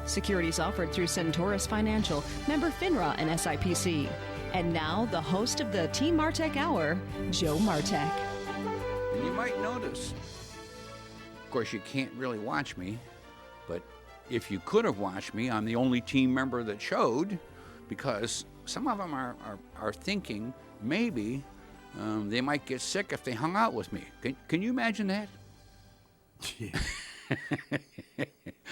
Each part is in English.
Securities offered through Centaurus Financial, member FINRA and SIPC. And now, the host of the Team Martek Hour, Joe Martek. And you might notice, of course, you can't really watch me, but if you could have watched me, I'm the only team member that showed, because some of them are thinking maybe they might get sick if they hung out with me. Can you imagine that? Yeah.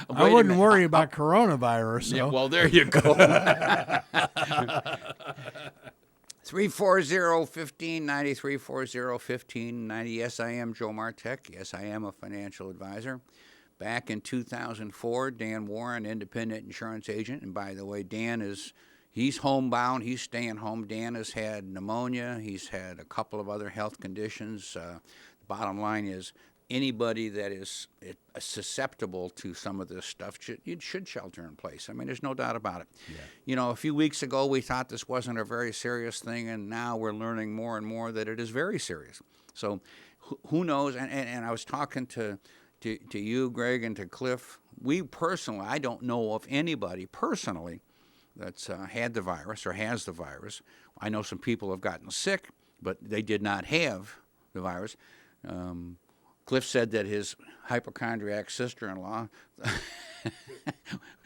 I wouldn't worry about coronavirus. So. Yeah, well, there you go. 340-1590, 340-1590. Yes, I am Joe Martek. Yes, I am a financial advisor. Back in 2004, Dan Warren, independent insurance agent. And by the way, he's homebound. He's staying home. Dan has had pneumonia. He's had a couple of other health conditions. The bottom line is, anybody that is susceptible to some of this stuff should shelter in place. I mean, there's no doubt about it. Yeah. You know, a few weeks ago we thought this wasn't a very serious thing, and now we're learning more and more that it is very serious. So who knows? And I was talking to you, Greg, and to Cliff. I don't know of anybody personally that's had the virus or has the virus. I know some people have gotten sick, but they did not have the virus. Cliff said that his hypochondriac sister-in-law,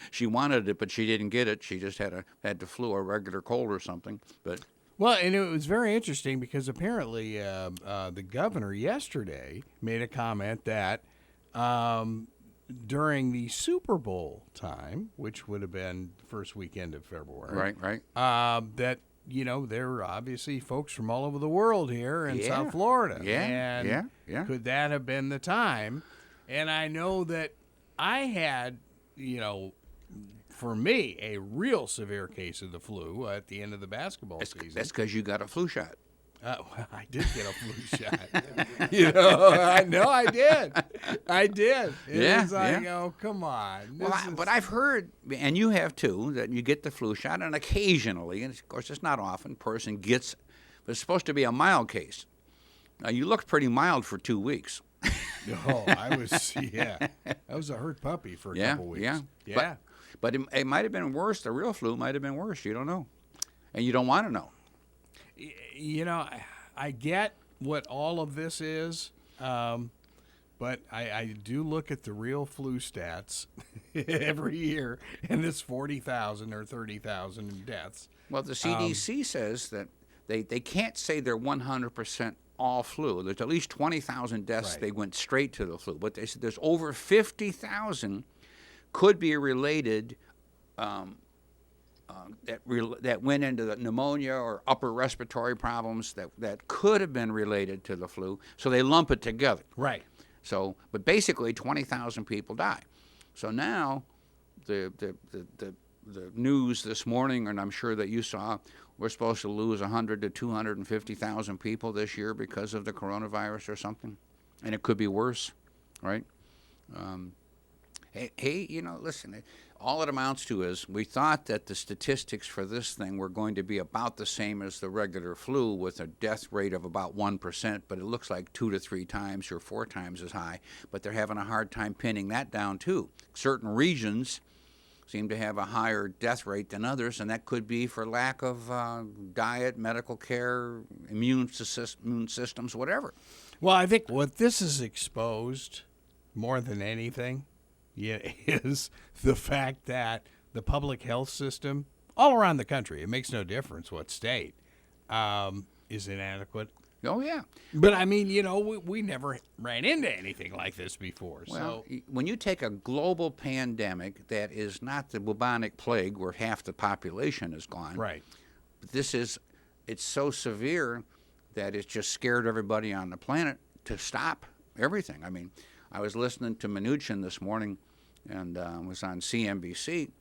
she wanted it, but she didn't get it. She just had the flu or regular cold or something. But well, and it was very interesting because apparently the governor yesterday made a comment that during the Super Bowl time, which would have been the first weekend of February, right, that. You know, there are obviously folks from all over the world here in South Florida. Yeah. Could that have been the time? And I know that I had, for me, a real severe case of the flu at the end of the basketball season. That's because you got a flu shot. Well, I did get a flu shot. I know I did. It was like, oh, come on. But I've heard, and you have too, that you get the flu shot, and occasionally, and of course it's not often, person gets, but it's supposed to be a mild case. Now, you looked pretty mild for 2 weeks. I was a hurt puppy for a couple weeks. Yeah. But it might have been worse. The real flu might have been worse. You don't know. And you don't want to know. You know, I get what all of this is, but I do look at the real flu stats every year, and it's 40,000 or 30,000 deaths. Well, the CDC says that they can't say they're 100% all flu. There's at least 20,000 deaths. Right. They went straight to the flu. But they said there's over 50,000 could be related that went into the pneumonia or upper respiratory problems that could have been related to the flu. So they lump it together. Right. So, but basically 20,000 people die. So now the news this morning, and I'm sure that you saw, we're supposed to lose 100 to 250,000 people this year because of the coronavirus or something, and it could be worse, right? Hey, listen, all it amounts to is we thought that the statistics for this thing were going to be about the same as the regular flu with a death rate of about 1%, but it looks like 2 to 3 times or 4 times as high. But they're having a hard time pinning that down, too. Certain regions seem to have a higher death rate than others, and that could be for lack of diet, medical care, immune systems, whatever. Well, I think what this has exposed more than anything is the fact that the public health system all around the country, it makes no difference what state, is inadequate. Oh, yeah. But, I mean, we never ran into anything like this before. Well, when you take a global pandemic that is not the bubonic plague where half the population is gone. Right. But it's so severe that it's just scared everybody on the planet to stop everything. I mean, I was listening to Mnuchin this morning, and was on CNBC.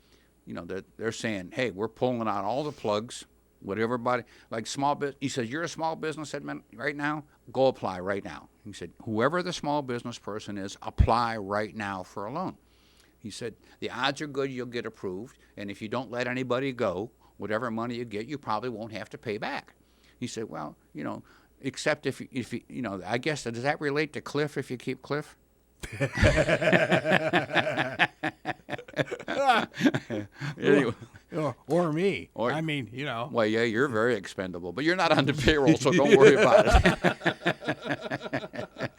They're saying, hey, we're pulling out all the plugs. What everybody, like small business, he says, you're a small business admin right now, go apply right now. He said, whoever the small business person is, apply right now for a loan. He said, the odds are good you'll get approved, and if you don't let anybody go, whatever money you get, you probably won't have to pay back. He said, well, except if I guess, does that relate to Cliff if you keep Cliff? Anyway. Or me. Or- I mean, you know. Well, yeah, you're very expendable, but you're not on the payroll, so don't worry about it.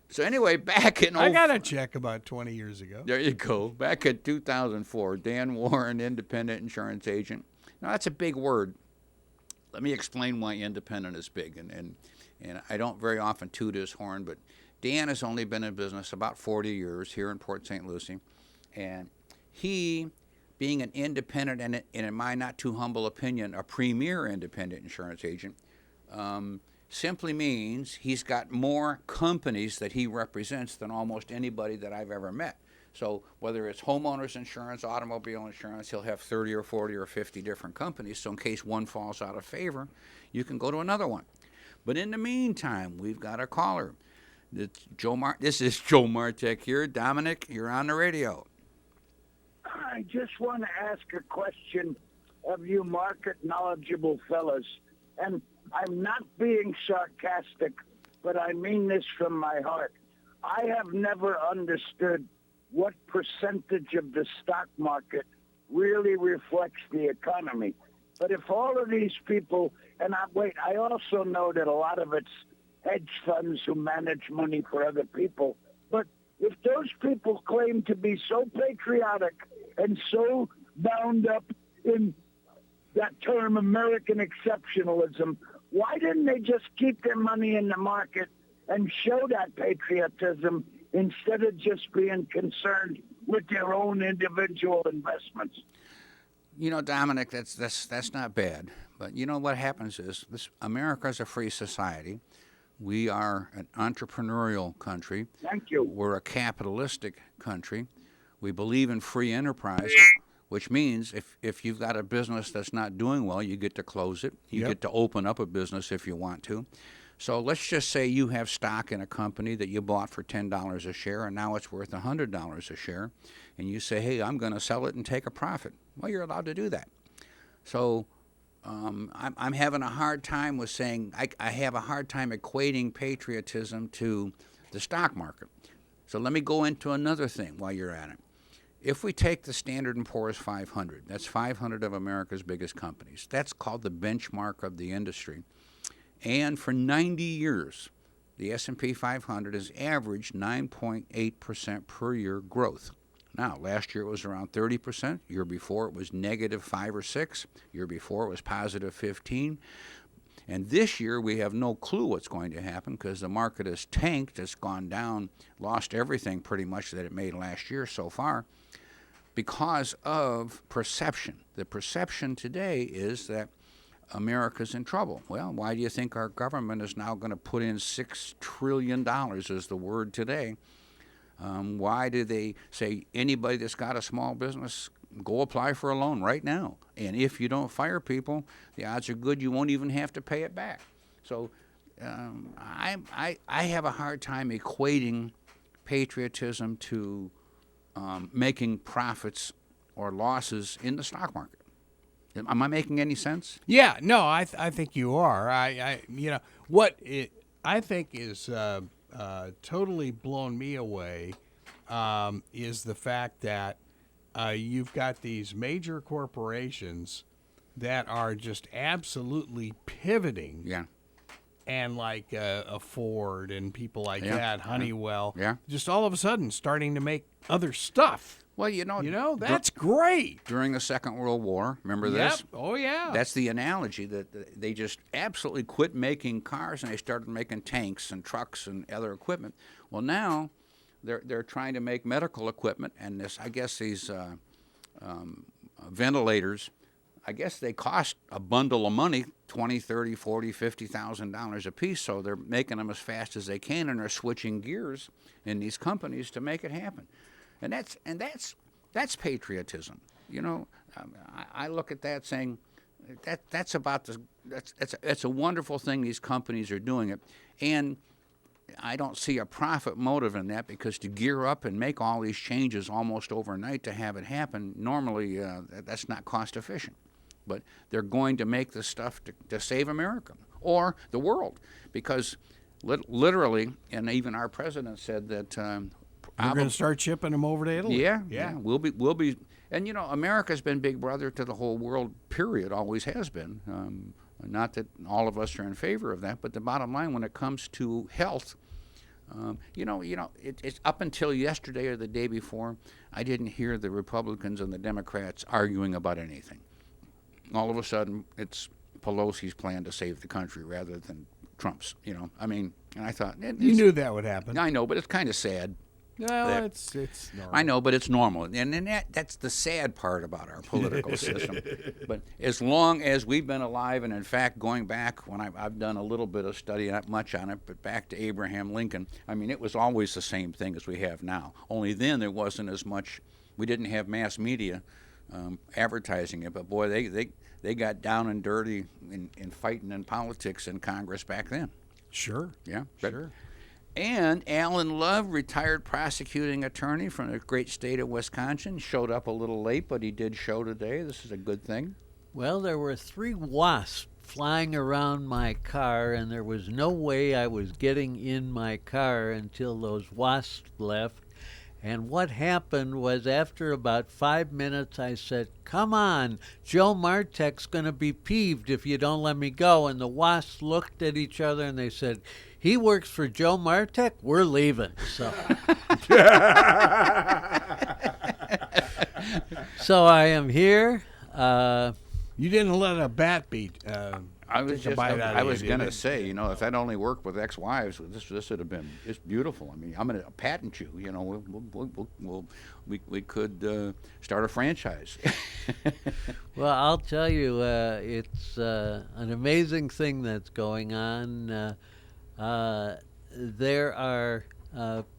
So anyway, back in I got a check about 20 years ago. There you go. Back in 2004, Dan Warren, independent insurance agent. Now, that's a big word. Let me explain why independent is big. And I don't very often toot his horn, but Dan has only been in business about 40 years here in Port St. Lucie. And he, being an independent and in my not too humble opinion, a premier independent insurance agent, simply means he's got more companies that he represents than almost anybody that I've ever met. So whether it's homeowners insurance, automobile insurance, he'll have 30 or 40 or 50 different companies. So in case one falls out of favor, you can go to another one. But in the meantime, we've got a caller. This is Joe Martek here. Dominic, you're on the radio. I just want to ask a question of you market knowledgeable fellas. And I'm not being sarcastic, but I mean this from my heart. I have never understood what percentage of the stock market really reflects the economy. But if all of these people, and I also know that a lot of it's hedge funds who manage money for other people, but if those people claim to be so patriotic and so bound up in that term American exceptionalism, why didn't they just keep their money in the market and show that patriotism instead of just being concerned with their own individual investments? You know, Dominic, that's not bad. But you know what happens is America's a free society. We are an entrepreneurial country. Thank you. We're a capitalistic country. We believe in free enterprise, which means if you've got a business that's not doing well, you get to close it. You get to open up a business if you want to. So let's just say you have stock in a company that you bought for $10 a share, and now it's worth $100 a share, and you say, hey, I'm going to sell it and take a profit. Well, you're allowed to do that. So I'm having a hard time with saying I have a hard time equating patriotism to the stock market. So let me go into another thing while you're at it. If we take the Standard & Poor's 500, that's 500 of America's biggest companies. That's called the benchmark of the industry. And for 90 years, the S&P 500 has averaged 9.8% per year growth. Now, last year it was around 30%. Year before it was negative 5 or 6. Year before it was positive 15. And this year we have no clue what's going to happen because the market has tanked, it's gone down, lost everything pretty much that it made last year so far because of perception. The perception today is that America's in trouble. Well, why do you think our government is now going to put in $6 trillion is the word today? Why do they say anybody that's got a small business, go apply for a loan right now? And if you don't fire people, the odds are good you won't even have to pay it back. So I have a hard time equating patriotism to making profits or losses in the stock market. Am I making any sense? Yeah, no, I think you are. What I think is totally blown me away is the fact that you've got these major corporations that are just absolutely pivoting. Yeah. And like a Ford and people like that, Honeywell, just all of a sudden starting to make other stuff. Well, you know, that's great. During the Second World War, remember this? Yep. Oh, yeah. That's the analogy that they just absolutely quit making cars and they started making tanks and trucks and other equipment. Well, now they're trying to make medical equipment, and these ventilators, I guess they cost a bundle of money, $20,000, $30,000, $40,000, $50,000 a piece. So they're making them as fast as they can, and they're switching gears in these companies to make it happen. And that's patriotism. You know, I look at that saying that's a wonderful thing. These companies are doing it, and I don't see a profit motive in that because to gear up and make all these changes almost overnight to have it happen, normally that's not cost efficient. But they're going to make this stuff to save America or the world because literally, and even our president said that We're going to start shipping them over to Italy. Yeah. We'll be, and America's been big brother to the whole world. Period. Always has been. Not that all of us are in favor of that, but the bottom line, when it comes to health, it's up until yesterday or the day before, I didn't hear the Republicans and the Democrats arguing about anything. All of a sudden, it's Pelosi's plan to save the country rather than Trump's. And I thought you knew that would happen. I know, but it's kind of sad. No, it's normal. I know, but it's normal, and that's the sad part about our political system. But as long as we've been alive, and in fact, going back when I've done a little bit of study, not much on it, but back to Abraham Lincoln, it was always the same thing as we have now. Only then there wasn't as much. We didn't have mass media advertising it, but boy, they got down and dirty in fighting in politics in Congress back then. Sure. Yeah. Sure. And Alan Love, retired prosecuting attorney from the great state of Wisconsin, showed up a little late, but he did show today. This is a good thing. Well, there were 3 wasps flying around my car, and there was no way I was getting in my car until those wasps left. And what happened was, after about 5 minutes, I said, "Come on, Joe Martek's going to be peeved if you don't let me go." And the wasps looked at each other and they said, "He works for Joe Martek, we're leaving." So, so I am here. You didn't let a bat beat. I was going to say, if that only worked with ex-wives, this would have been just beautiful. I'm going to patent you. We could start a franchise. Well, I'll tell you, it's an amazing thing that's going on. There are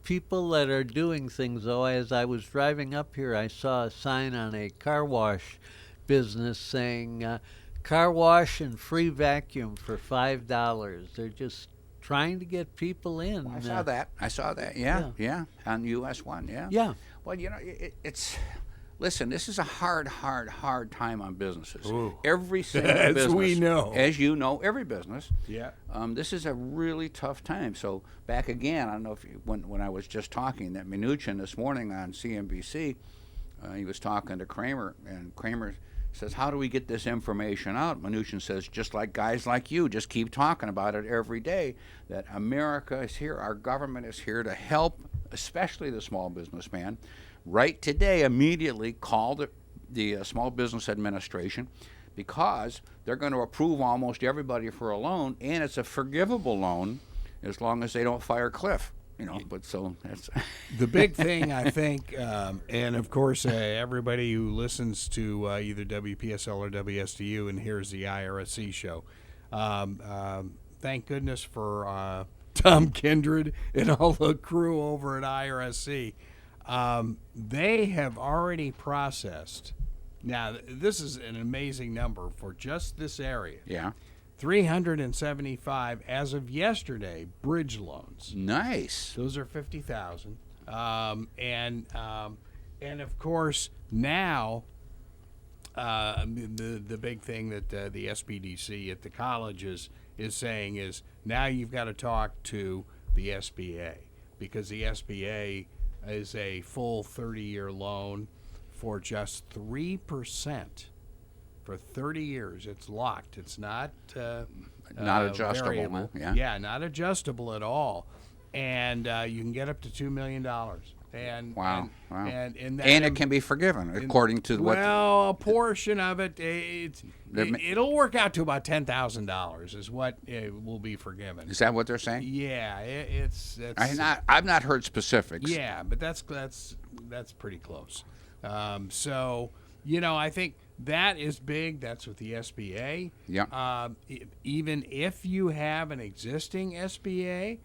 people that are doing things, though. As I was driving up here, I saw a sign on a car wash business saying, car wash and free vacuum for $5. They're just trying to get people in. Well, I saw that. Yeah. On US 1, yeah. Yeah. Well, it's... Listen, this is a hard time on businesses. Ooh. Every single As business. we know. As you know, every business. Yeah. This is a really tough time. So back again, I don't know if when I was just talking, that Mnuchin this morning on CNBC, he was talking to Kramer, and Kramer says, "How do we get this information out?" Mnuchin says, "Just like guys like you, just keep talking about it every day, that America is here, our government is here to help, especially the small businessman. Right today, immediately call the Small Business Administration, because they're going to approve almost everybody for a loan, and it's a forgivable loan as long as they don't fire Cliff." But so that's the big thing, I think, and of course, everybody who listens to either WPSL or WSTU and hears the IRSC show, thank goodness for Tom Kindred and all the crew over at IRSC. They have already processed. Now, this is an amazing number for just this area. Yeah. 375 as of yesterday bridge loans. Nice. Those are 50,000. And of course now the big thing that the SBDC at the colleges is saying is, now you've got to talk to the SBA, because the SBA is a full 30-year loan for just 3%. For 30 years, it's locked. It's not adjustable. Variable. Yeah, not adjustable at all. And you can get up to $2 million. And wow. And it can be forgiven according to what. Well, a portion of it, it'll work out to about $10,000 is what will be forgiven. Is that what they're saying? Yeah, it's. I've not heard specifics. Yeah, but that's pretty close. So I think that is big. That's with the SBA. Yeah. Even if you have an existing SBA,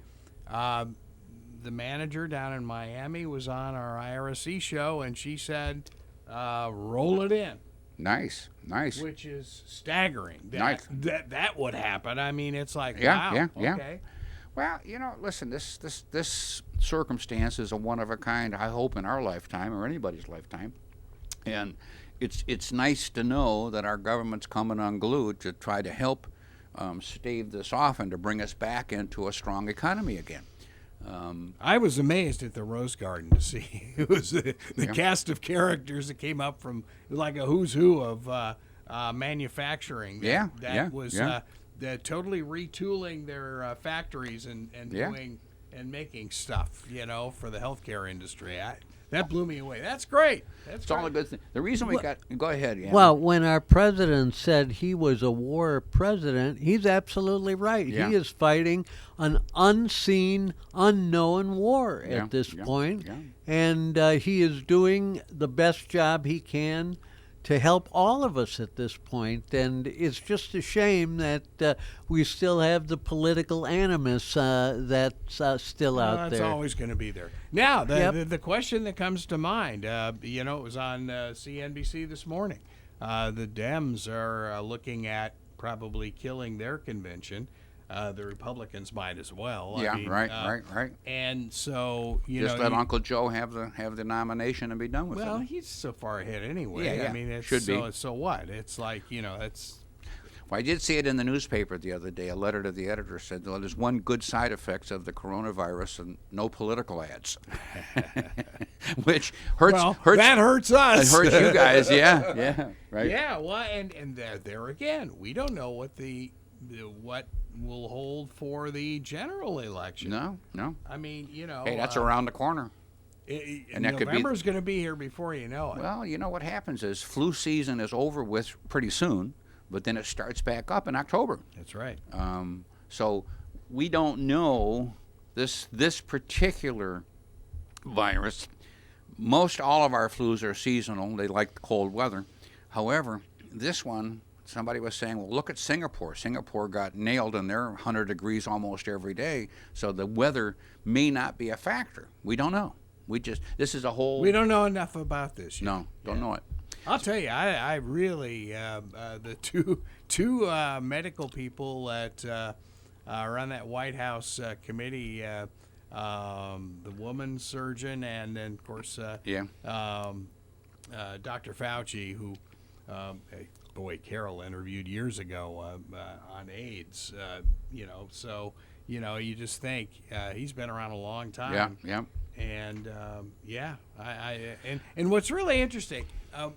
the manager down in Miami was on our IRSC show, and she said, roll it in. Nice. Which is staggering. That would happen. It's like, wow. Yeah. Okay. Well, listen, this circumstance is a one of a kind, I hope, in our lifetime or anybody's lifetime. And it's nice to know that our government's coming unglued to try to help stave this off and to bring us back into a strong economy again. I was amazed at the Rose Garden to see it was the cast of characters that came up from like a who's who of manufacturing. That was totally retooling their factories and doing and making stuff, for the healthcare industry. That blew me away. That's great. It's all a good thing. The reason go ahead. Yeah. Well, when our president said he was a war president, he's absolutely right. Yeah. He is fighting an unseen, unknown war at this point. Yeah. And he is doing the best job he can to help all of us at this point. And it's just a shame that we still have the political animus that's still out there. That's always going to be there. Now, the question that comes to mind, it was on CNBC this morning. The Dems are looking at probably killing their convention. The Republicans might as well. Yeah, right. And so just let Uncle Joe have the nomination and be done with it. Well, he's so far ahead anyway. Yeah. I mean, it's should be. So what? It's like it's. Well, I did see it in the newspaper the other day. A letter to the editor said, "Well, there's one good side effect of the coronavirus and no political ads," which hurts. That hurts us. It hurts you guys. Yeah, right. Yeah. Well, and there again, we don't know what what will hold for the general election. No. I mean, Hey, that's around the corner. And November's going to be here before you know it. Well, what happens is flu season is over with pretty soon, but then it starts back up in October. That's right. So we don't know this particular virus. Most all of our flus are seasonal. They like the cold weather. However, this one, somebody was saying, well, look at Singapore. Singapore got nailed in their 100 degrees almost every day, so the weather may not be a factor. We don't know. This is a whole... We don't know enough about this yet. No, don't know it. I'll tell you, I really, the two medical people that are on that White House committee, the woman surgeon and then, of course, Dr. Fauci, who... Carol interviewed years ago on AIDS, so, you just think he's been around a long time. Yeah. And, and what's really interesting,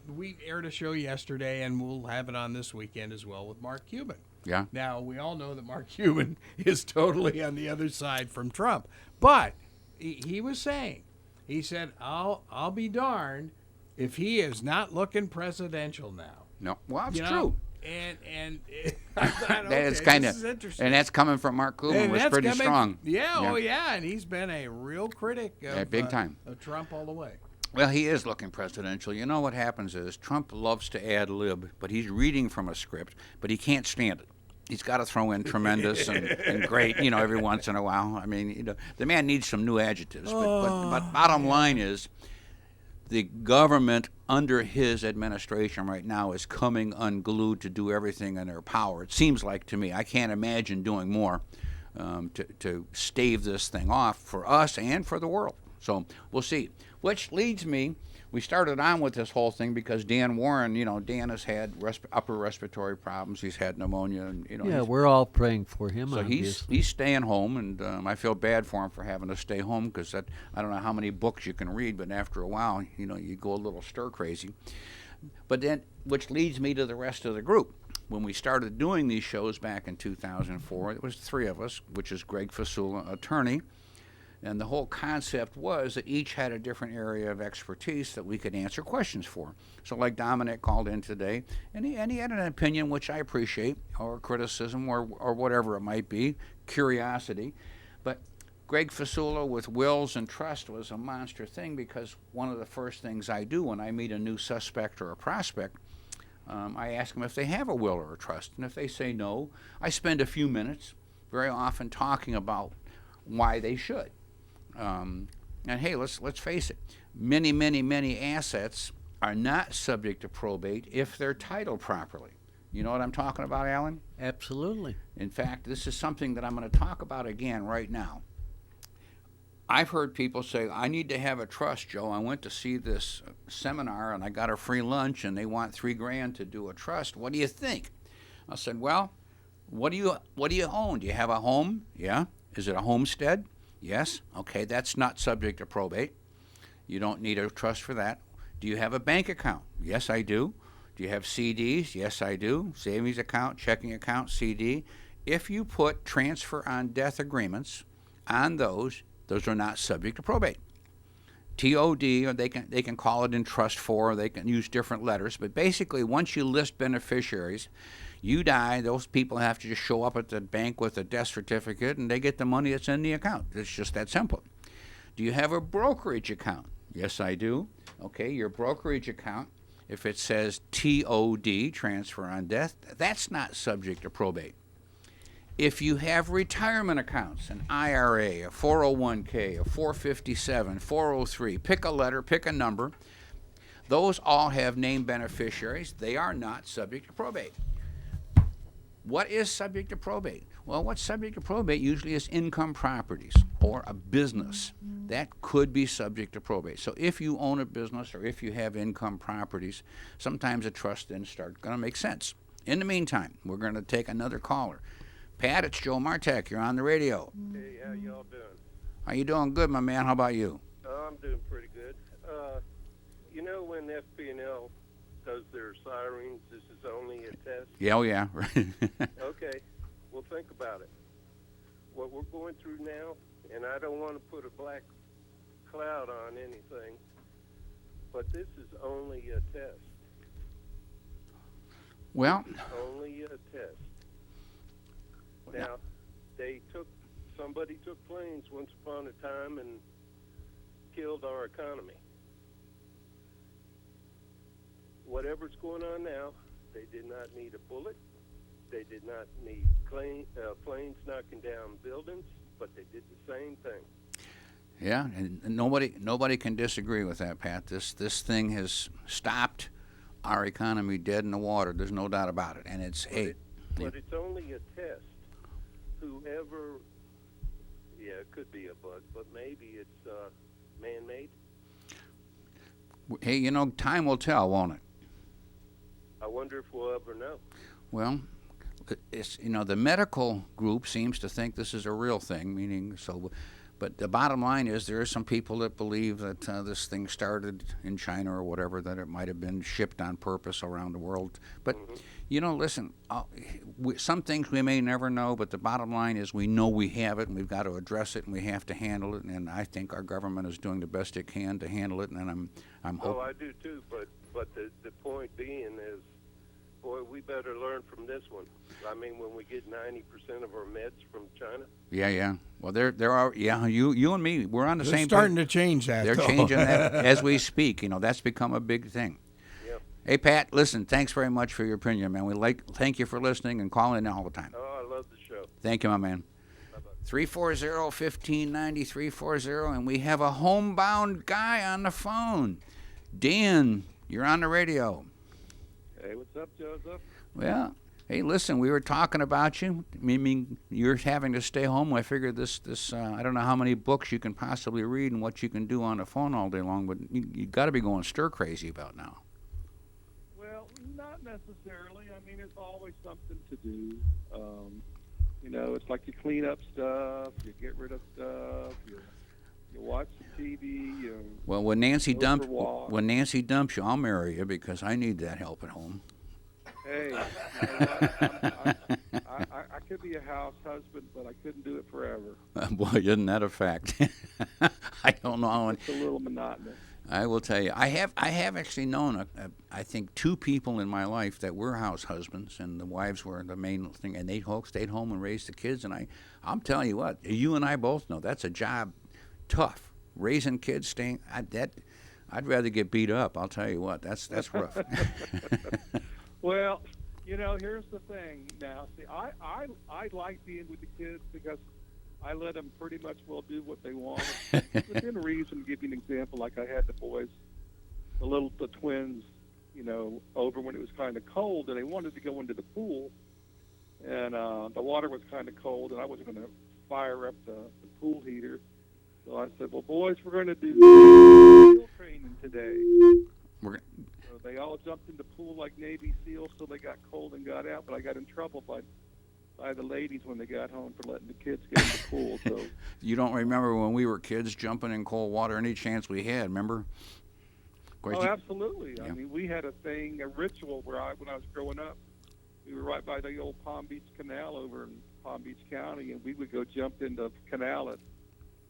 we aired a show yesterday, and we'll have it on this weekend as well with Mark Cuban. Yeah. Now, we all know that Mark Cuban is totally on the other side from Trump. But he was saying, he said, I'll be darned if he is not looking presidential now. No, well, it's true. And I thought, that's this is interesting. And that's coming from Mark Cuban, was pretty strong. And he's been a real critic of, big time. Of Trump all the way. Well, he is looking presidential. You know what happens is Trump loves to ad lib, but he's reading from a script, but he can't stand it. He's got to throw in tremendous and great, every once in a while. I mean, the man needs some new adjectives. But bottom line is, the government under his administration right now is coming unglued to do everything in their power. It seems like to me. I can't imagine doing more to stave this thing off for us and for the world. So we'll see. Which leads me, we started on with this whole thing because Dan Warren, Dan has had upper respiratory problems. He's had pneummonia. And, we're all praying for him. So obviously. he's staying home, and I feel bad for him for having to stay home because I don't know how many books you can read, but after a while, you go a little stir crazy. But then, which leads me to the rest of the group. When we started doing these shows back in 2004, it was three of us, which is Greg Fasula, attorney. And the whole concept was that each had a different area of expertise that we could answer questions for. So like Dominic called in today, and he had an opinion, which I appreciate, or criticism, or whatever it might be, curiosity. But Greg Fasula with wills and trust was a monster thing because one of the first things I do when I meet a new suspect or a prospect, I ask them if they have a will or a trust. And if they say no, I spend a few minutes, very often, talking about why they should. And hey, let's face it, many assets are not subject to probate if they're titled properly. You know what I'm talking about, Alan? Absolutely. In fact, this is something that I'm going to talk about again right now. I've heard people say, I need to have a trust, Joe. I went to see this seminar and I got a free lunch and they want $3,000 to do a trust. What do you think? I said, well, what do you own? Do you have a home? Yeah. Is it a homestead? Yes. Okay, that's not subject to probate. You don't need a trust for that. Do you have a bank account? Yes, I do. Do you have CDs? Yes, I do. Savings account, checking account, CD. If you put transfer on death agreements on those are not subject to probate. TOD, or they can call it in trust for, or they can use different letters. But basically, once you list beneficiaries, you die, those people have to just show up at the bank with a death certificate, and they get the money that's in the account. It's just that simple. Do you have a brokerage account? Yes, I do. Okay, your brokerage account, if it says TOD, transfer on death, that's not subject to probate. If you have retirement accounts, an IRA, a 401k, a 457, 403, pick a letter, pick a number, those all have named beneficiaries. They are not subject to probate. What is subject to probate? Well, what's subject to probate usually is income properties or a business. That could be subject to probate. So if you own a business or if you have income properties, sometimes a trust then starts going to make sense. In the meantime, we're going to take another caller. Pat, it's Joe Martek. You're on the radio. Hey, how y'all doing? How you doing? Good, my man. How about you? I'm doing pretty good. You know when FP&L does their sirens, this is only a test? Yeah, oh yeah. Okay. Well, think about it. What we're going through now, and I don't want to put a black cloud on anything, but this is only a test. Well, Only a test. Now, somebody took planes once upon a time and killed our economy. Whatever's going on now, they did not need a bullet. They did not need planes knocking down buildings, but they did the same thing. yeah, and nobody can disagree with that, Pat. This thing has stopped our economy dead in the water. There's no doubt about it. And But it's only a test. Whoever, it could be a bug, but maybe it's man-made. Hey, time will tell, won't it? I wonder if we'll ever know. Well, it's the medical group seems to think this is a real thing, meaning so. But the bottom line is there are some people that believe that this thing started in China or whatever, that it might have been shipped on purpose around the world. But, listen, some things we may never know, but the bottom line is we know we have it, and we've got to address it, and we have to handle it. And I think our government is doing the best it can to handle it, and I'm hoping. Oh, I do too, but the point being is, boy, we better learn from this one. I mean, when we get 90% of our meds from China. Yeah. Well, there are. Yeah, you and me, we're on the They're same. starting to change that. They're though. changing that as we speak. That's become a big thing. Yep. Hey, Pat, listen. Thanks very much for your opinion, man. Thank you for listening and calling in all the time. Oh, I love the show. Thank you, my man. 340-1590, 340, and we have a homebound guy on the phone. Dan, you're on the radio. Hey, what's up, Joseph? Well, hey, listen, we were talking about you. I mean, you're having to stay home. I figured this. I don't know how many books you can possibly read and what you can do on the phone all day long, but you got to be going stir crazy about now. Well, not necessarily. I mean, it's always something to do. It's like you clean up stuff, you get rid of stuff, you watch the TV. Well, when Nancy dumps you, I'll marry you because I need that help at home. Hey, you know what? I could be a house husband, but I couldn't do it forever. Boy, isn't that a fact? I don't know. It's a little monotonous. I will tell you, I have actually known, I think, two people in my life that were house husbands, and the wives were the main thing, and they stayed home and raised the kids. And I'm telling you what, you and I both know that's a job, tough. Raising kids, I'd rather get beat up. I'll tell you what, that's rough. Well, here's the thing. Now, see, I like being with the kids because I let them pretty much do what they want. Within reason, give you an example, like I had the boys, the twins, over when it was kind of cold, and they wanted to go into the pool, and the water was kind of cold, and I wasn't going to fire up the pool heater. So I said, well, boys, we're going to do SEAL training today. So they all jumped in the pool like Navy SEALs, so they got cold and got out, but I got in trouble by by the ladies when they got home for letting the kids get in the pool. So You don't remember when we were kids jumping in cold water any chance we had, remember? Of course, absolutely. Yeah. I mean, we had a ritual when I was growing up. We were right by the old Palm Beach Canal over in Palm Beach County, and we would go jump in the canal at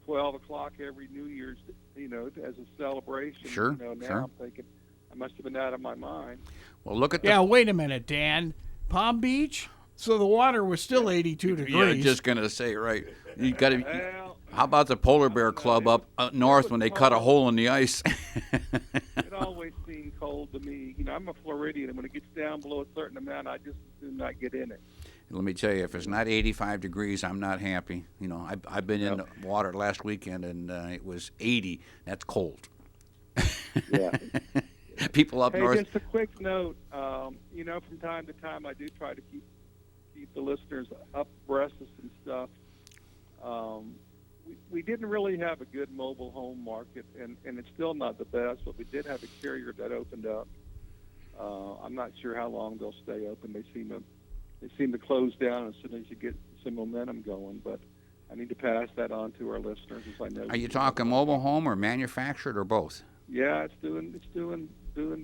12 o'clock every New Year's, as a celebration. Sure, Now sure. I'm thinking I must have been out of my mind. Well, look at Yeah, wait a minute, Dan. Palm Beach? So the water was still 82 degrees. Yeah, just gonna say, right. You got to. Well, How about the Polar Bear Club up north when they cut a hole in the ice? it always seemed cold to me. I'm a Floridian, and when it gets down below a certain amount, I just do not get in it. Let me tell you, if it's not 85 degrees, I'm not happy. I've been in the water last weekend, and it was 80. That's cold. Yeah. People up Hey, north. just a quick note. From time to time, I do try to keep the listeners abreast of some stuff. We didn't really have a good mobile home market, and it's still not the best, but we did have a carrier that opened up. I'm not sure how long they'll stay open. They seem to close down as soon as you get some momentum going, but I need to pass that on to our listeners, as I know. Are you talking mobile home or manufactured or both? Yeah, it's doing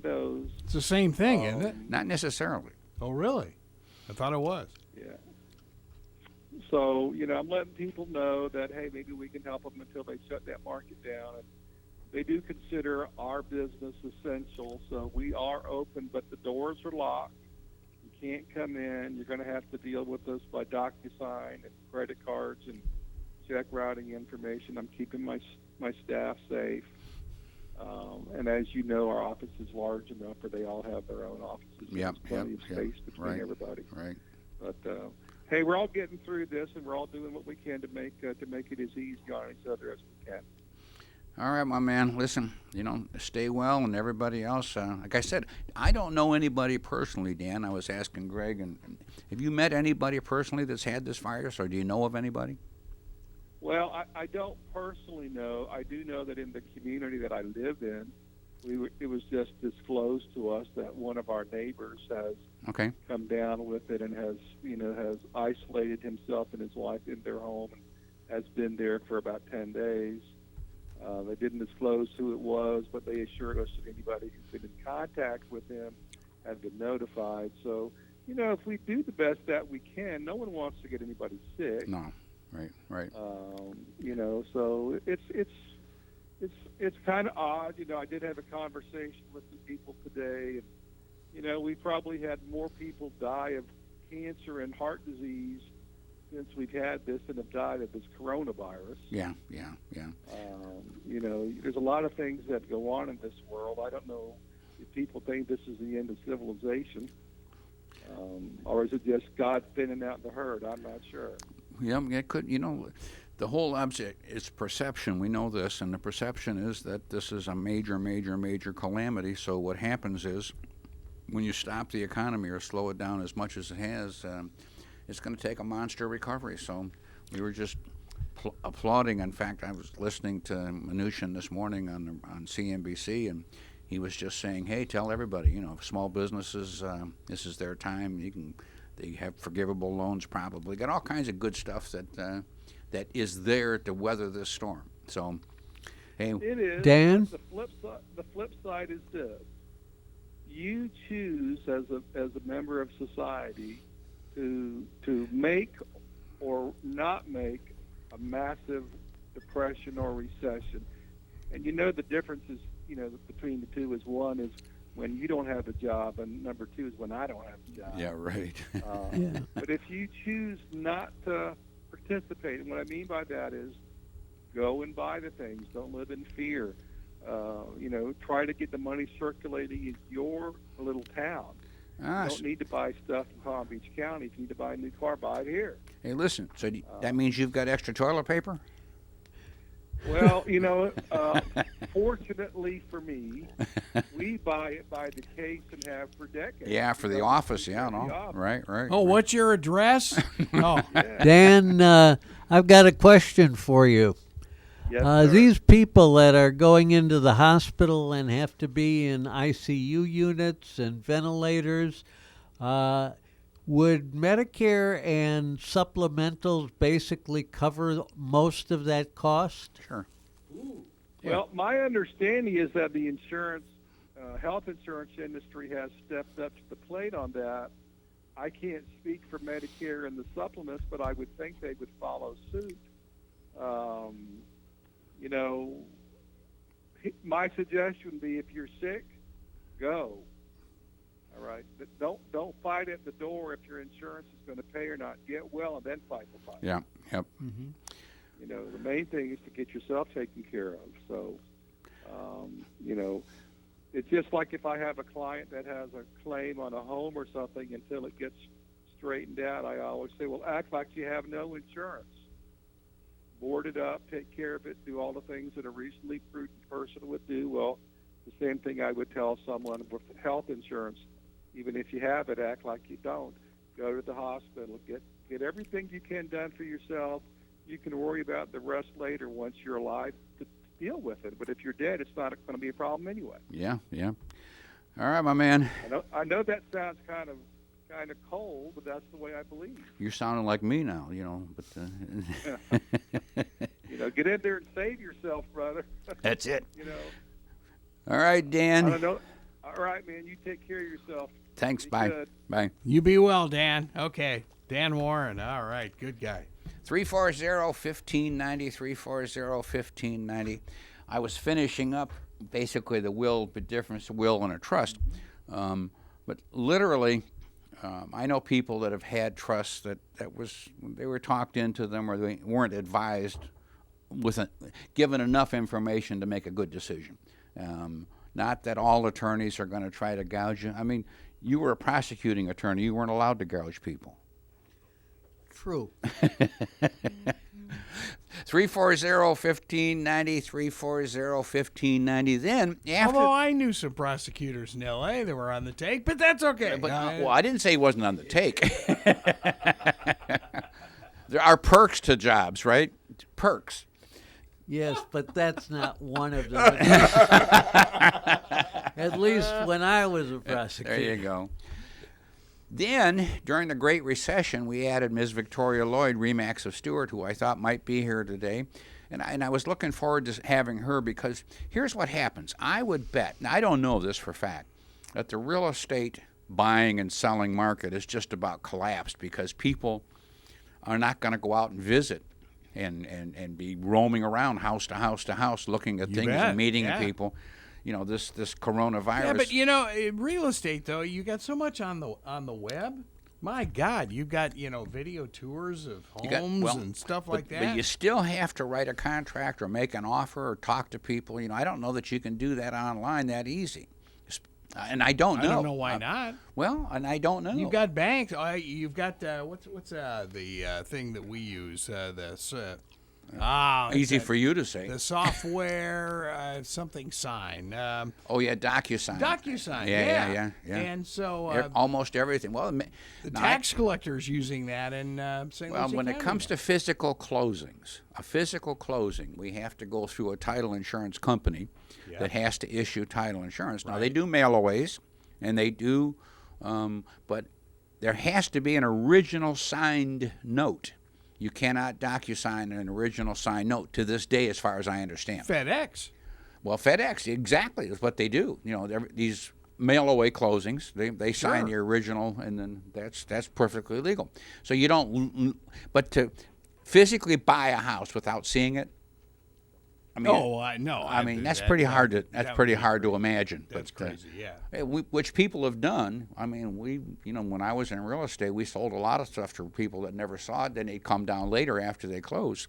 those. It's the same thing, isn't it? Not necessarily. Oh, really? I thought it was. Yeah. So, I'm letting people know that, hey, maybe we can help them until they shut that market down. And they do consider our business essential, so we are open, but the doors are locked. You can't come in. You're going to have to deal with us by DocuSign and credit cards and check routing information. I'm keeping my staff safe. And as you know, our office is large enough where they all have their own offices. Yep, There's plenty of space between everybody. Right. But hey, we're all getting through this, and we're all doing what we can to make it as easy on each other as we can. All right, my man. Listen, stay well, and everybody else. Like I said, I don't know anybody personally, Dan. I was asking Greg, and have you met anybody personally that's had this virus, or do you know of anybody? Well, I don't personally know. I do know that in the community that I live in, it was just disclosed to us that one of our neighbors has come down with it and has isolated himself and his wife in their home and has been there for about 10 days. They didn't disclose who it was, but they assured us that anybody who's been in contact with him had been notified. So, if we do the best that we can, no one wants to get anybody sick. No. Right. So it's kind of odd. I did have a conversation with some people today, and we probably had more people die of cancer and heart disease since we've had this than have died of this coronavirus. Yeah. There's a lot of things that go on in this world. I don't know if people think this is the end of civilization, or is it just God thinning out the herd? I'm not sure. Yeah, it could. The whole object is perception. We know this, and the perception is that this is a major calamity. So what happens is, when you stop the economy or slow it down as much as it has, it's going to take a monster recovery. So we were just applauding. In fact, I was listening to Mnuchin this morning on CNBC, and he was just saying, "Hey, tell everybody, small businesses, this is their time. They have forgivable loans, probably got all kinds of good stuff that is there to weather this storm." So, hey, it is. Dan? The flip side is this: you choose as a member of society to make or not make a massive depression or recession, and the difference is between the two is one is when you don't have a job, and number two is when I don't have a job. Yeah, right. But if you choose not to participate, and what I mean by that is go and buy the things. Don't live in fear. Try to get the money circulating in your little town. You don't need to buy stuff in Palm Beach County. If you need to buy a new car, buy it here. Hey, listen, so that means you've got extra toilet paper? Well, fortunately for me, we buy it by the case and have for decades. Yeah, for the office, no. Right. Oh, what's your address? Oh. Dan, I've got a question for you. Yes, sir. These people that are going into the hospital and have to be in ICU units and ventilators, Would Medicare and supplementals basically cover most of that cost? Sure. Well, my understanding is that the health insurance industry has stepped up to the plate on that. I can't speak for Medicare and the supplements, but I would think they would follow suit. You know, my suggestion would be if you're sick, go. All right, but don't fight at the door if your insurance is going to pay or not. Get well and then fight the fight. Yeah. Yep. Mm-hmm. You know, the main thing is to get yourself taken care of. So, you know, it's just like if I have a client that has a claim on a home or something, until it gets straightened out, I always say, well, act like you have no insurance. Board it up, take care of it, do all the things that a reasonably prudent person would do. Well, the same thing I would tell someone with health insurance. Even if you have it, act like you don't. Go to the hospital, get everything you can done for yourself. You can worry about the rest later once you're alive to deal with it. But if you're dead, it's not going to be a problem anyway. Yeah. All right, my man. I know that sounds kind of cold, but that's the way I believe. You're sounding like me now, you know. But you know, get in there and save yourself, brother. That's it. You know. All right, Dan. I don't know. All right, man. You take care of yourself. Thanks. Be Bye. good. Bye. You be well, Dan. Okay. Dan Warren. All right. Good guy. 340-1590, 340-1590. I was finishing up basically the will, the difference of will and a trust. But literally, I know people that have had trusts that they were talked into them, or they weren't advised given enough information to make a good decision. Not that all attorneys are going to try to gouge you. I mean, you were a prosecuting attorney. You weren't allowed to gouge people. True. 340-1590, 340-1590. Then, after... Although I knew some prosecutors in L.A. that were on the take, but that's okay. But, well, I didn't say he wasn't on the take. There are perks to jobs, right? Perks. Yes, but that's not one of them. At least when I was a prosecutor. There you go. Then, during the Great Recession, we added Ms. Victoria Lloyd, Remax of Stewart, who I thought might be here today. And I was looking forward to having her, because here's what happens. I would bet, and I don't know this for a fact, that the real estate buying and selling market is just about collapsed, because people are not going to go out and visit and be roaming around house to house to house looking at things and meeting people. You know, this coronavirus. Yeah, but you know, in real estate though, you got so much on the web. My God, you've got video tours of homes and stuff like that. But you still have to write a contract or make an offer or talk to people. You know, I don't know that you can do that online that easy. And I don't know. I don't know why not. Well, and I don't know. You've got banks. You've got what's the thing that we use? Easy for you to say. The software, something sign. Oh yeah, DocuSign. DocuSign. Yeah. And so almost everything. Well, the tax collector's using that in St. Well, Lucie when County. it comes to physical closings, a physical closing, we have to go through a title insurance company that has to issue title insurance. Now they do mail-aways, and they do, but there has to be an original signed note. You cannot DocuSign an original signed note to this day, as far as I understand. FedEx. Well, FedEx, exactly, is what they do. You know, these mail-away closings, they sign the original, and then that's perfectly legal. So you don't, but to physically buy a house without seeing it, I mean, no. I mean, that's pretty hard to imagine. That's crazy, yeah. Which people have done. I mean, when I was in real estate, we sold a lot of stuff to people that never saw it. Then they'd come down later after they closed,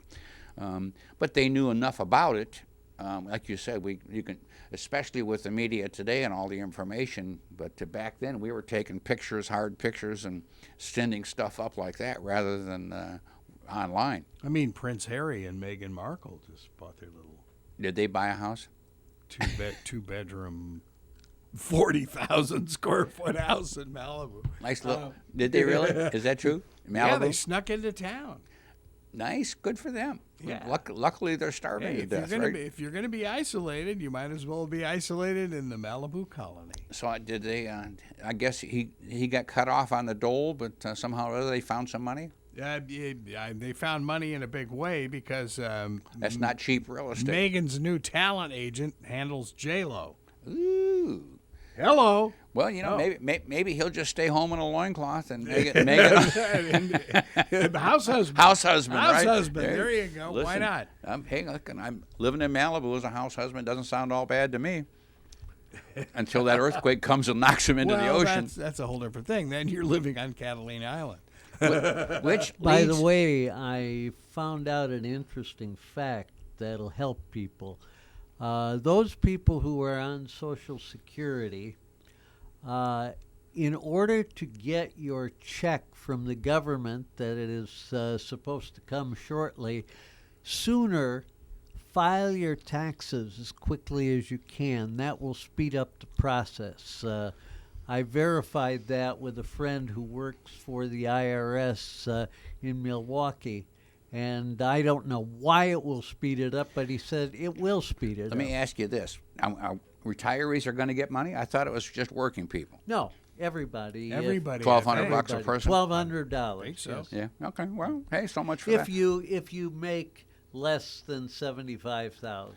but they knew enough about it. Like you said, you can, especially with the media today and all the information. But back then, we were taking pictures, hard pictures, and sending stuff up like that rather than online. I mean, Prince Harry and Meghan Markle just bought their little. Did they buy a house? Two bedroom, 40,000 square foot house in Malibu. Nice little. Did they really? Is that true? Malibu? Yeah, they snuck into town. Nice, good for them. Yeah. Luckily, they're starving to death, right? If you're going to be isolated, you might as well be isolated in the Malibu colony. So did they? I guess he got cut off on the dole, but somehow or other they found some money. They found money in a big way because That's not cheap real estate. Megan's new talent agent handles J-Lo. Ooh. Hello. Well, you know, maybe he'll just stay home in a loincloth and make it House husband. House husband, House right? husband. There you go. Listen, Why not? I'm living in Malibu as a house husband. Doesn't sound all bad to me. Until that earthquake comes and knocks him into the ocean. That's a whole different thing. Then you're living on Catalina Island. Which By leads- the way, I found out an interesting fact that'll help people. Those people who are on Social Security, in order to get your check from the government that it is supposed to come shortly, sooner file your taxes as quickly as you can. That will speed up the process. I verified that with a friend who works for the IRS in Milwaukee. And I don't know why it will speed it up, but he said it will speed it up. Let me ask you this. Retirees are going to get money? I thought it was just working people. No, everybody. Everybody. $1,200 a person? $1,200. Think so. Yes. Yeah, okay. Well, hey, so much for If that. you make less than 75,000.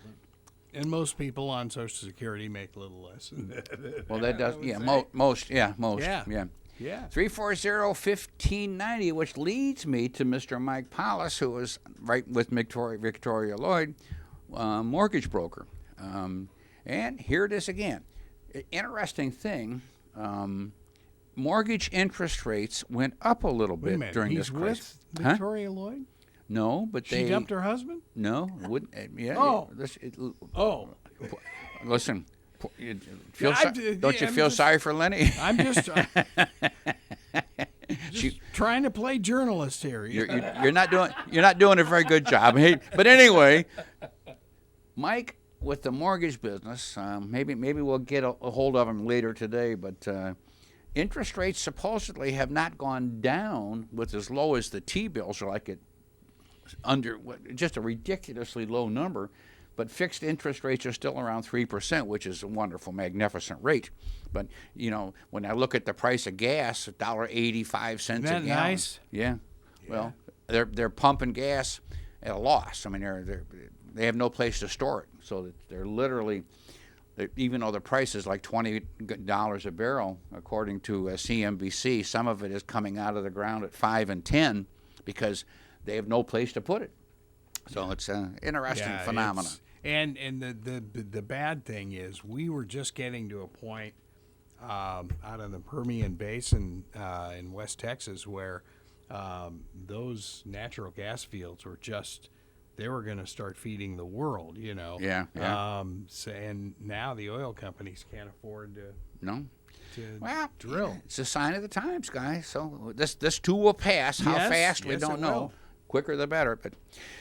And most people on Social Security make a little less than that. Well, that does, would yeah, say. most. Yeah. Yeah. 340-1590, which leads me to Mr. Mike Paulus, who is right with Victoria Lloyd, mortgage broker. And here it is again. Interesting thing, mortgage interest rates went up a little Wait a bit minute. during He's this crisis. with Victoria Lloyd? No, but She dumped her husband? No, wouldn't. Yeah. Oh. Oh. Listen. Don't you I'm feel just- sorry for Lenny? I'm just trying to play journalist here. You're not doing a very good job. Hey, but anyway, Mike with the mortgage business, maybe we'll get a hold of him later today. But interest rates supposedly have not gone down with as low as the T-bills are, like it under just a ridiculously low number. But fixed interest rates are still around 3%, which is a wonderful, magnificent rate. But, you know, when I look at the price of gas, $1.85 a Isn't that gallon. nice? Yeah. Well, they're pumping gas at a loss. I mean, they have no place to store it. So they're literally, even though the price is like $20 a barrel, according to CNBC, some of it is coming out of the ground at $5 and $10 because they have no place to put it. So it's an interesting phenomenon. And the bad thing is we were just getting to a point out in the Permian Basin in West Texas where those natural gas fields were they were going to start feeding the world, you know. Yeah. And now the oil companies can't afford to drill. It's a sign of the times, guys. So this too will pass. How fast, we don't know. Will. Quicker the better. But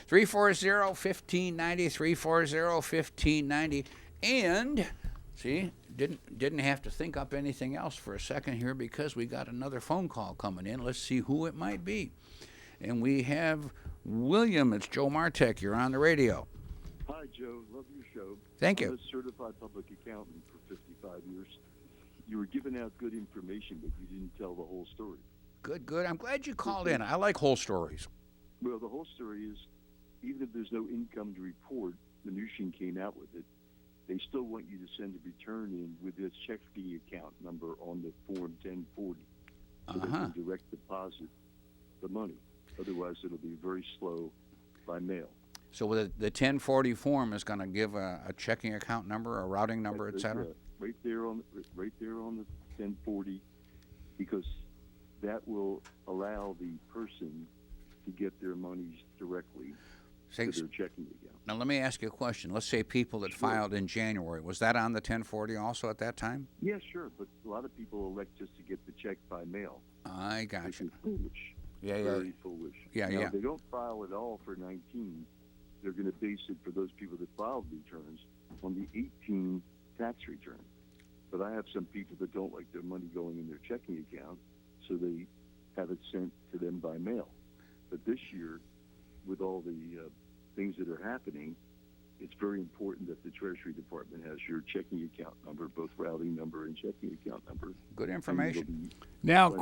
340-1590, 340-1590. And, see, didn't have to think up anything else for a second here because we got another phone call coming in. Let's see who it might be. And we have William. It's Joe Martek. You're on the radio. Hi, Joe. Love your show. Thank you. I'm a certified public accountant for 55 years. You were giving out good information, but you didn't tell the whole story. Good. I'm glad you called in. I like whole stories. Well, the whole story is, even if there's no income to report, Mnuchin came out with it, they still want you to send a return in with this checking account number on the Form 1040 so they can direct deposit the money. Otherwise, it'll be very slow by mail. So the 1040 form is going to give a checking account number, a routing number, et cetera? Right there on the 1040, because that will allow the person to get their monies directly to their checking account. Now, let me ask you a question. Let's say people that filed in January. Was that on the 1040 also at that time? Yeah, sure. But a lot of people elect just to get the check by mail. I got Which you. is foolish. Yeah. Very foolish. Yeah, now, yeah. if they don't file at all for 19, they're going to base it for those people that filed returns on the 18 tax return. But I have some people that don't like their money going in their checking account, so they have it sent to them by mail. But this year, with all the things that are happening, it's very important that the Treasury Department has your checking account number, both routing number and checking account number. Good information. Now,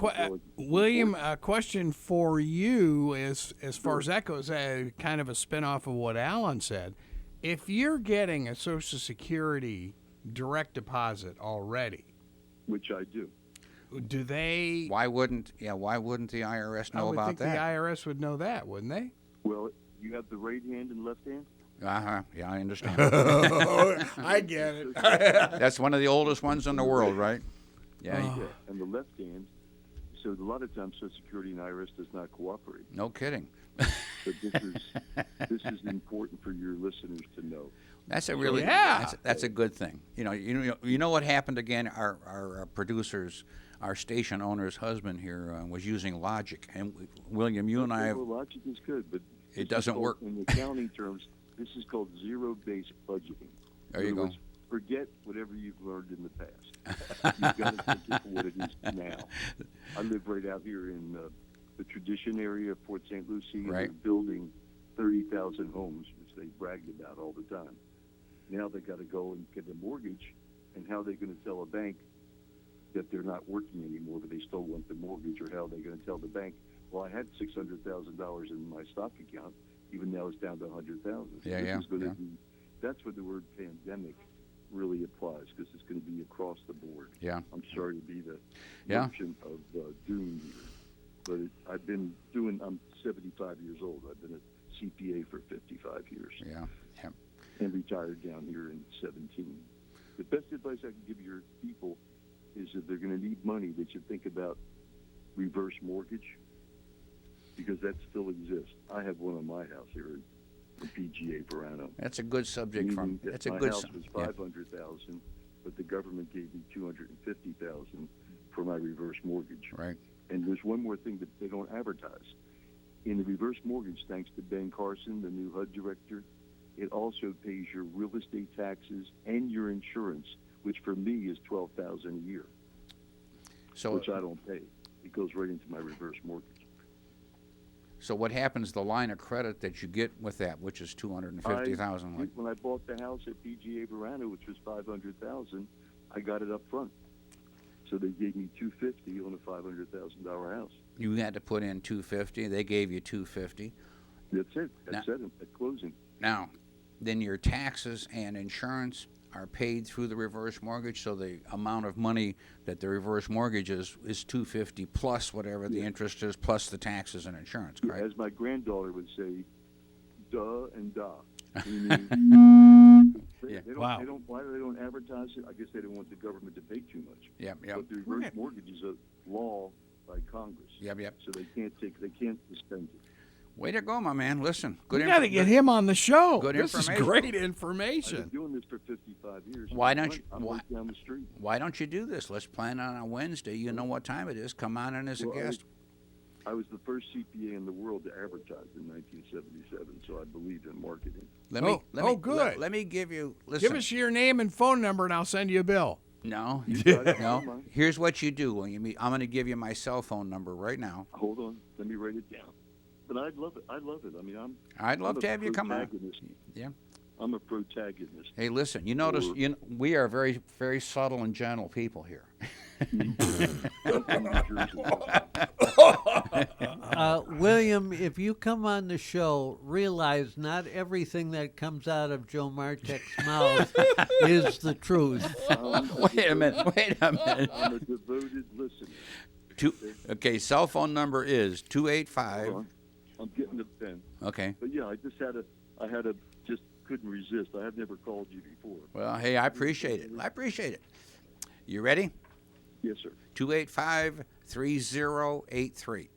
William, a question for you as far as that goes, kind of a spinoff of what Alan said. If you're getting a Social Security direct deposit already, Which I do. do they? Why wouldn't the IRS know about that? I would think the IRS would know that, wouldn't they? Well, you have the right hand and left hand? Yeah, I understand. I get it. That's one of the oldest ones in the world, right? Yeah. Yeah, and the left hand. So a lot of times Social Security and IRS does not cooperate. No kidding. But this is important for your listeners to know. That's a really that's a good thing. You know what happened again? Our producers, our station owner's husband here was using Logic, and William, you and I. Well, Logic is good, but it doesn't work in accounting terms. This is called zero-based budgeting. There you go. Forget whatever you've learned in the past. You've got to take it for what it is now. I live right out here in the Tradition area of Port St. Lucie. Right. They're building 30,000 homes, which they bragged about all the time. Now they got to go and get a mortgage, and how are they going to tell a bank that they're not working anymore, but they still want the mortgage, or how are they going to tell the bank, well, I had $600,000 in my stock account, even now it's down to $100,000. That's where the word pandemic really applies, because it's going to be across the board. Yeah. I'm sorry to be the merchant of doom here, but I'm 75 years old. I've been a CPA for 55 years. Yeah. And retired down here in 17. The best advice I can give your people is if they're going to need money, they should think about reverse mortgage, because that still exists. I have one on my house here in PGA Verano. That's a good subject. My house was $500,000, but the government gave me $250,000 for my reverse mortgage. Right. And there's one more thing that they don't advertise. In the reverse mortgage, thanks to Ben Carson, the new HUD director, it also pays your real estate taxes and your insurance, which for me is $12,000 a year, which I don't pay. It goes right into my reverse mortgage. So what happens? The line of credit that you get with that, which is $250,000. When I bought the house at PGA Verano, which was $500,000, I got it up front. So they gave me $250,000 on a $500,000 house. You had to put in $250,000. They gave you $250,000. That's it. That's it at closing. Now, then your taxes and insurance are paid through the reverse mortgage, so the amount of money that the reverse mortgage is $250,000 plus whatever the interest is, plus the taxes and insurance, correct? As my granddaughter would say, duh and da. Why they don't advertise it? I guess they don't want the government to pay too much. Yep. But the reverse mortgage is a law by Congress. Yep. So they can't suspend it. Way to go, my man. Listen, good. You got to get him on the show. Good this information. Is great information. I've been doing this for 55 years. Why don't you? I'm right down the street. Why don't you do this? Let's plan on a Wednesday. You know what time it is. Come on in as a guest. I was the first CPA in the world to advertise in 1977, so I believe in marketing. Good. Let me give you. Listen. Give us your name and phone number, and I'll send you a bill. No. Here's what you do, William. I'm going to give you my cell phone number right now. Hold on. Let me write it down. But I'd love it. I mean, I'd love to have you come on. Yeah. I'm a protagonist. Hey, listen. You notice we are very, very subtle and gentle people here. William, if you come on the show, realize not everything that comes out of Joe Martek's mouth is the truth. Wait a minute. I'm a devoted listener. Okay, cell phone number is 285. I'm getting the pen. Okay. But yeah, I just couldn't resist. I have never called you before. Well, hey, I appreciate it. You ready? Yes, sir. 285-3083.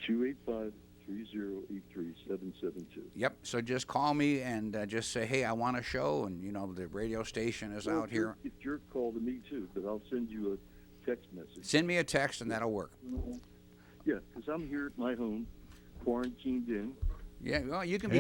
285-3083-772. Yep. So just call me and just say, hey, I want a show, and the radio station is out here. It's your call to me too, but I'll send you a text message. Send me a text and that'll work. Yeah, because I'm here at my home, quarantined in. Yeah, well, you can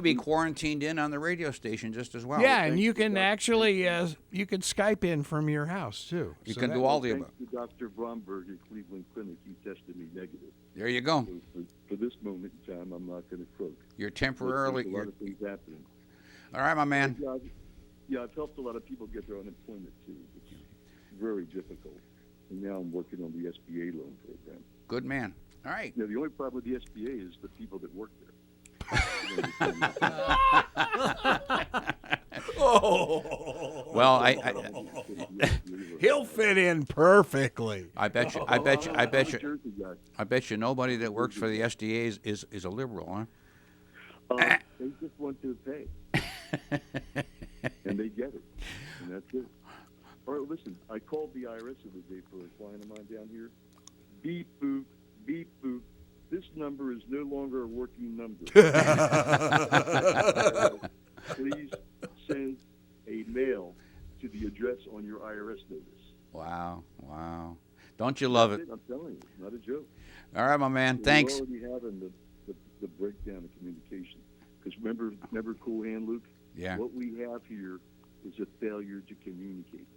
be quarantined in on the radio station just as well. Yeah, and you can actually you can Skype in from your house too. You can do all the above. Thanks to Dr. Bromberg at Cleveland Clinic, he tested me negative. There you go. So for this moment in time, I'm not going to croak. You're temporarily. There's a lot of things happening. All right, my man. Yeah, I've helped a lot of people get their unemployment too. It's very difficult. And now I'm working on the SBA loan program. Good man. All right. Now, the only problem with the SBA is the people that work there. Well, He'll fit in perfectly. I bet you nobody that works for the SDA is a liberal, huh? They just want to pay. And they get it. And that's it. All right, listen, I called the IRS the other day for a client of mine down here. Beep, boop, beep, boop. This number is no longer a working number. Please send a mail to the address on your IRS notice. Wow. Don't you love it? I'm telling you, it's not a joke. All right, my man. Thanks. We're already having the breakdown of communication. Because remember Cool Hand Luke? Yeah. What we have here is a failure to communicate.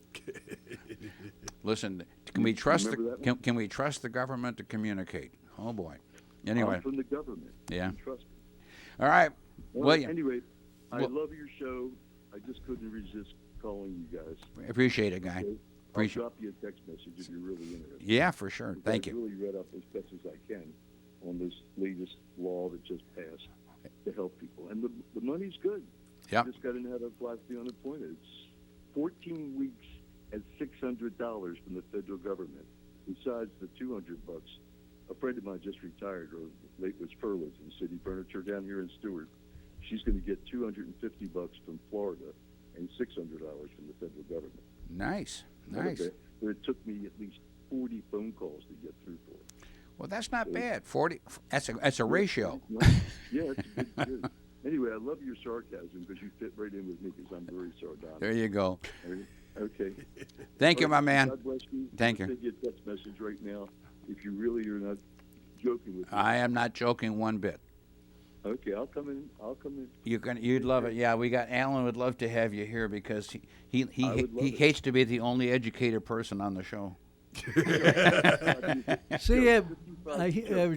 Listen, can we trust Remember we trust the government to communicate? Oh boy. Anyway. I'm from the government. Yeah. You trust me. All right. Well, William. anyway, I love your show. I just couldn't resist calling you guys. Appreciate it, guy. Okay? I'll drop you a text message if you're really interested. Yeah, for sure. Thank you. I've really read up as best as I can on this latest law that just passed to help people. And the money's good. Yep. You just got to know how to apply for the unemployment. It's 14 weeks at $600 from the federal government. Besides the $200, a friend of mine just retired, or late was furloughed in City Furniture down here in Stewart. She's going to get $250 from Florida and $600 from the federal government. Nice. Okay. But it took me at least 40 phone calls to get through for it. Well, that's not bad. 40. That's a ratio. Yeah, it's good. Anyway, I love your sarcasm because you fit right in with me because I'm very sardonic. There you go. Okay. Thank you, my man. God bless you. Thank you. I'll send you a text message right now if you really are not joking with me. I am not joking one bit. Okay, I'll come in. You'd love it. Yeah, we got Alan would love to have you here because he hates to be the only educated person on the show. See,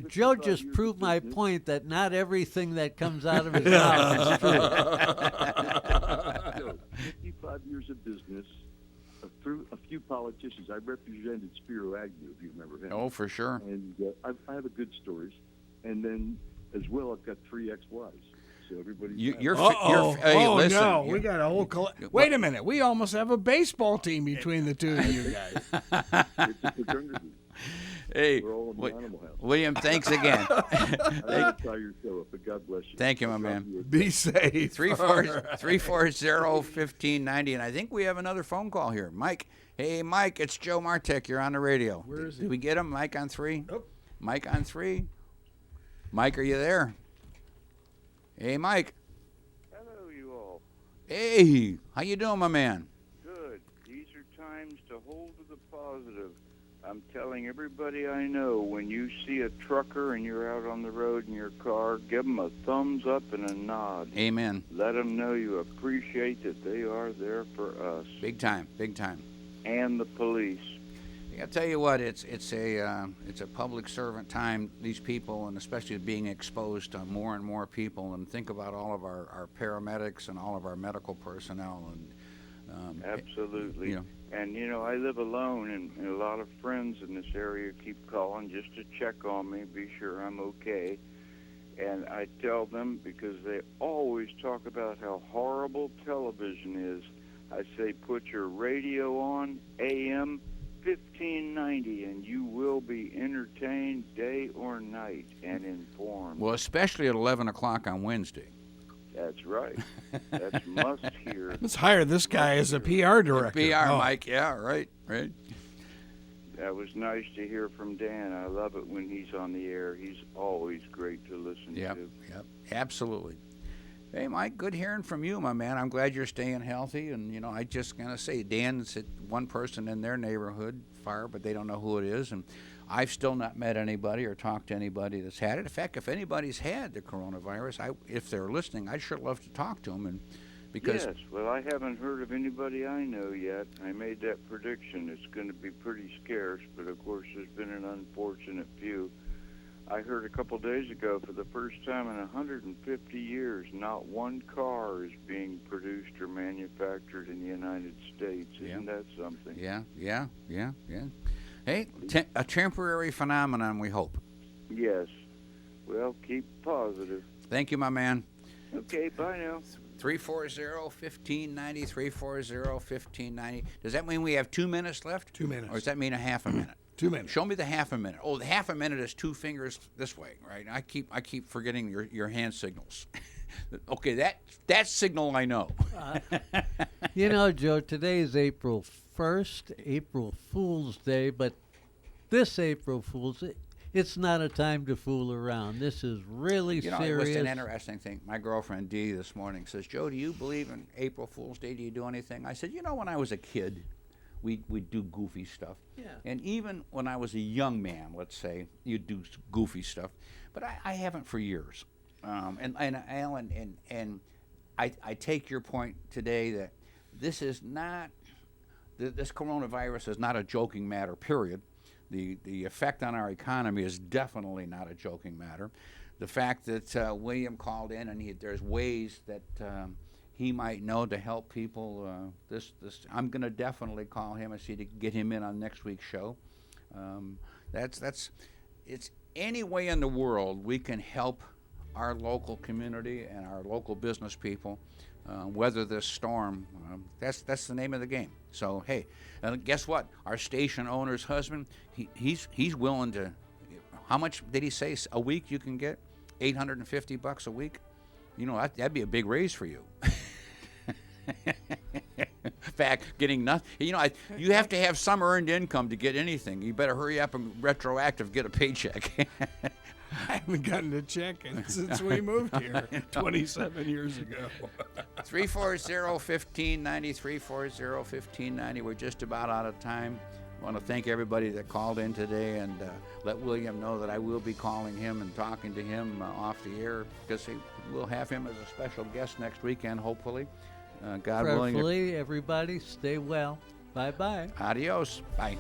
Joe just proved my point that not everything that comes out of his mouth is true. 55 years of business, a few politicians. I represented Spiro Agnew, if you remember him. Oh, for sure. And I have a good stories. And then, as well, I've got 3 ex-wives. So everybody. Hey, listen. No, we got a whole. Wait a minute, we almost have a baseball team between the two of you guys. It's a fraternity. Hey, We're all in the animal house. William, thanks again. I don't try your show up, but God bless you. Thank you, my man. Be safe. 340-1590, and I think we have another phone call here. Mike. Hey, Mike, it's Joe Martek. You're on the radio. Where is he? Did we get him? Mike on 3? Oh. Mike on 3? Mike, are you there? Hey, Mike. Hello, you all. Hey, how you doing, my man? Good. These are times to hold to the positive. I'm telling everybody I know, when you see a trucker and you're out on the road in your car, give them a thumbs up and a nod. Amen. Let them know you appreciate that they are there for us. Big time, big time. And the police. I'll tell you what, it's a public servant time, these people, and especially being exposed to more and more people, and think about all of our paramedics and all of our medical personnel. And absolutely. You know. And, I live alone, and a lot of friends in this area keep calling just to check on me, be sure I'm okay. And I tell them, because they always talk about how horrible television is, I say put your radio on, AM 1590, and you will be entertained day or night and informed. Well, especially at 11 o'clock on Wednesday. That's right. That's must hear. Let's hire this guy as a PR director. PR, Mike. Yeah, right. That was nice to hear from Dan. I love it when he's on the air. He's always great to listen to. Yep, absolutely. Hey, Mike, good hearing from you, my man. I'm glad you're staying healthy. And, I just going to say, Dan's one person in their neighborhood, fire, but they don't know who it is. And I've still not met anybody or talked to anybody that's had it. In fact, if anybody's had the coronavirus, if they're listening, I'd sure love to talk to them. Yes, well, I haven't heard of anybody I know yet. I made that prediction. It's going to be pretty scarce, but, of course, there's been an unfortunate few. I heard a couple days ago, for the first time in 150 years, not one car is being produced or manufactured in the United States. Isn't that something? Yeah. Hey, a temporary phenomenon, we hope. Yes. Well, keep positive. Thank you, my man. Okay, bye now. 340-1590, 340-1590. Does that mean we have 2 minutes left? 2 minutes. Or does that mean a half a minute? 2 minutes. Show me the half a minute. Oh, the half a minute is 2 fingers this way, right? I keep forgetting your hand signals. Okay, that signal I know. You know, Joe, today is April 1st, April Fool's Day, but this April Fool's Day, it's not a time to fool around. This is really You know, serious. it was an interesting thing. My girlfriend Dee this morning says, "Joe, do you believe in April Fool's Day? Do you do anything?" I said, "You know, when I was a kid, we'd do goofy stuff. Yeah. And even when I was a young man, let's say, you'd do goofy stuff. But I haven't for years. And Alan, and I take your point today that this is not, this coronavirus is not a joking matter, period. The effect on our economy is definitely not a joking matter. The fact that William called in and there's ways that he might know to help people. I'm going to definitely call him and see to get him in on next week's show. It's any way in the world we can help our local community and our local business people weather this storm. That's the name of the game. So hey, and guess what? Our station owner's husband, he's willing to. How much did he say a week you can get? $850 a week. You know, that'd be a big raise for you. In fact, getting nothing. You know, you have to have some earned income to get anything. You better hurry up and retroactive get a paycheck. I haven't gotten a check since we moved here 27 years ago. 340-1590, 340-1590. We're just about out of time. I want to thank everybody that called in today and let William know that I will be calling him and talking to him off the air because we'll have him as a special guest next weekend, hopefully. God willing. Prayerfully, everybody, stay well. Bye-bye. Adios. Bye.